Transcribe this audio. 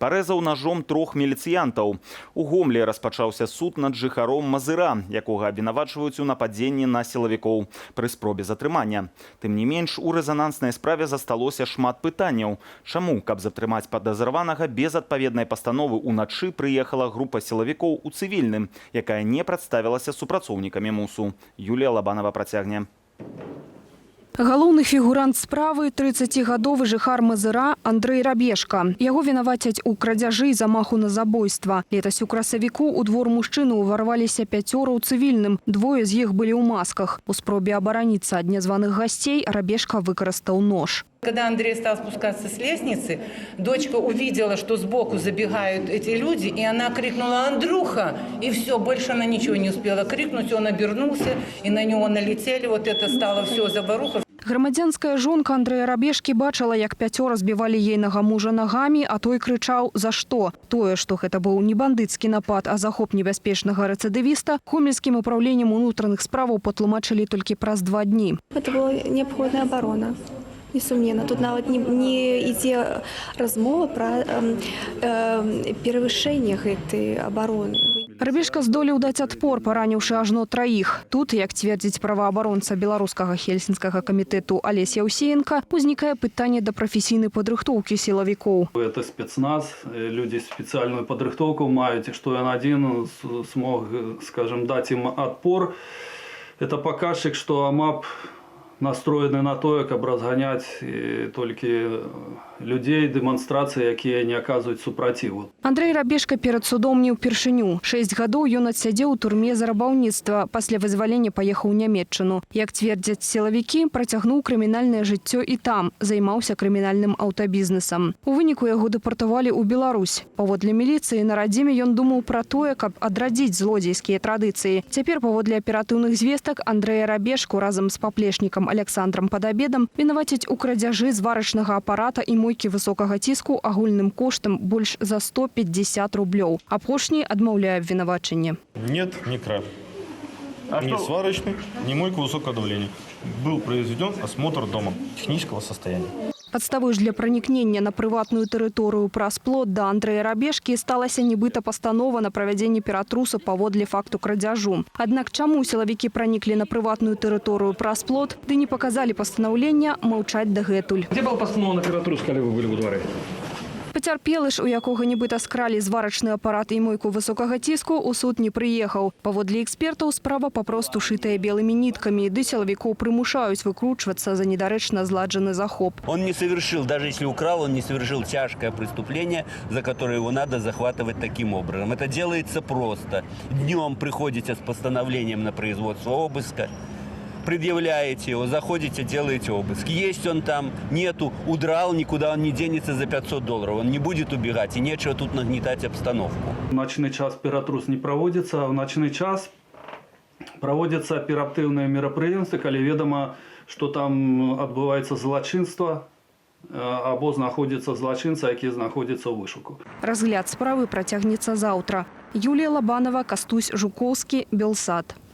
Парэзаў ножом 3 міліцыянтаў. У Гомлі распачаўся суд над жыхаром Мазыра, якога абвінавачваюць у нападзенні на сілавікоў пры спробе затрымання. Тым не менш, у рэзананснай справе засталося шмат пытанняў. Чаму, каб затрымаць падазраванага, без адпаведнай пастановы уначы прыехала група сілавікоў у цывільным, якая не прадставілася супрацоўнікамі МУСу. Юлія Лабанова працягне. Галоўны фігурант справы – 30-гадовы жыхар Мазыра Андрэй Рабешка. Яго вінавацяць у крадзяжы і замаху на забойства. Летась у красавіку у двор мужчыны ўварваліся 5 ў цывільным. 2 з іх былі ў масках. У спробе абараніцца ад нязваных гасцей Рабешка выкарыстаў нож. Когда Андрей стал спускаться с лестницы, дочка увидела, что сбоку забегают эти люди, и она крикнула «Андрюха!» И все, больше она ничего не успела крикнуть. Он обернулся, и на него налетели. Вот это стало все заваруха. Грамадзянская жонка Андрэя Рабешкі бачыла, як 5 збівалі ейнага мужа нагамі, а той крычаў «За што?». Тое, што гэта быў не бандыцкі напад, а захоп небяспечнага рэцыдывіста, Гомельскім управленнем унутраных справаў патлумачылі толькі праз 2 дні. Это была необходная оборона. Несумненно. Тут нават не ідзе размова про перавышэнне гэтай обороны. Рабешка здолеў даць адпор, параніўшы ажно 3. Тут, як цвердзіць праваабаронца беларускага хельсінскага камітэту Алесь Яўсеенка, узнікае пытанне да прафесійнай падрыхтоўкі сілавікоў. Это спецназ, люди специальную падрыхтоўку маюць, што ён адзін смог, скажем, даць ім адпор. Это паказчык, што АМАП настроены на тое, каб разганяць толькі людзей, дэманстрацыі, якія не аказваюць супраціву. Андрэй Рабешка перад судом не ўпершыню. 6 гадоў ён адсядзеў у турме за рабаўніцтва. Пасля вызвалення паехаў у Нямецчыну. Як цвердзяць сілавікі, працягнуў крымінальнае жыццё і там, займаўся крымінальным аўтабізнесам. У выніку яго дэпартавалі ў Беларусь. Паводле міліцыі на радзіме ён думаў пра тое, каб адрадзіць злодзейскія традыцыі. Цяпер, паводле аператыўных звестак, Андрэя Рабешку разам з паплечнікам Александром Падабедам вінавацяць у крадзяжы зварачнага апарата і мойкі высокага ціску агульным коштам больш за 150 рублёў. Апошні адмаўляе абвінавачанне. Нет, не краж. Ни сварочный, ни мойка высокого давления. Был произведен осмотр дома технического состояния. Падставой ж для пранікнення на прыватную тэрыторыю праз плот да Андрэя Рабешкі сталася нібыта пастанова на правядзенне ператрусу паводле факту крадзяжу. Аднак чаму сілавікі праніклі на прыватную тэрыторыю праз плот, ды не паказалі пастанаўлення, маўчаць дагэтуль. Дзе была пастанова на ператрус, калі вы былі ў двары? Пацярпелы ж, у якога нібыта скралі зварачны апарат і мойку высокага ціску, у суд не прыехаў. Паводле экспертаў, справа папросту шытая белымі ніткамі, ды сілавікоў прымушаюць выкручвацца за недарэчна зладжаны захоп. Он не совершил, даже если украл, он не совершил тяжкое преступление, за которое его надо захватывать таким образом. Это делается просто. Днем приходите с постановлением на производство обыска, предъявляете его, заходите, делаете обыск. Есть он там, нету, удрал, никуда он не денется за $500. Он не будет убегать, и нечего тут нагнетать обстановку. В ночный час ператрус не проводится, а в ночный час проводятся оперативные меропрыемствы, калі ведомо, что там отбывается злочинство, або знаходится злочинца, які знаходится ў вышуку. Разгляд справы працягнецца заўтра. Юлія Лабанова, Кастусь Жукоўскі, Белсат.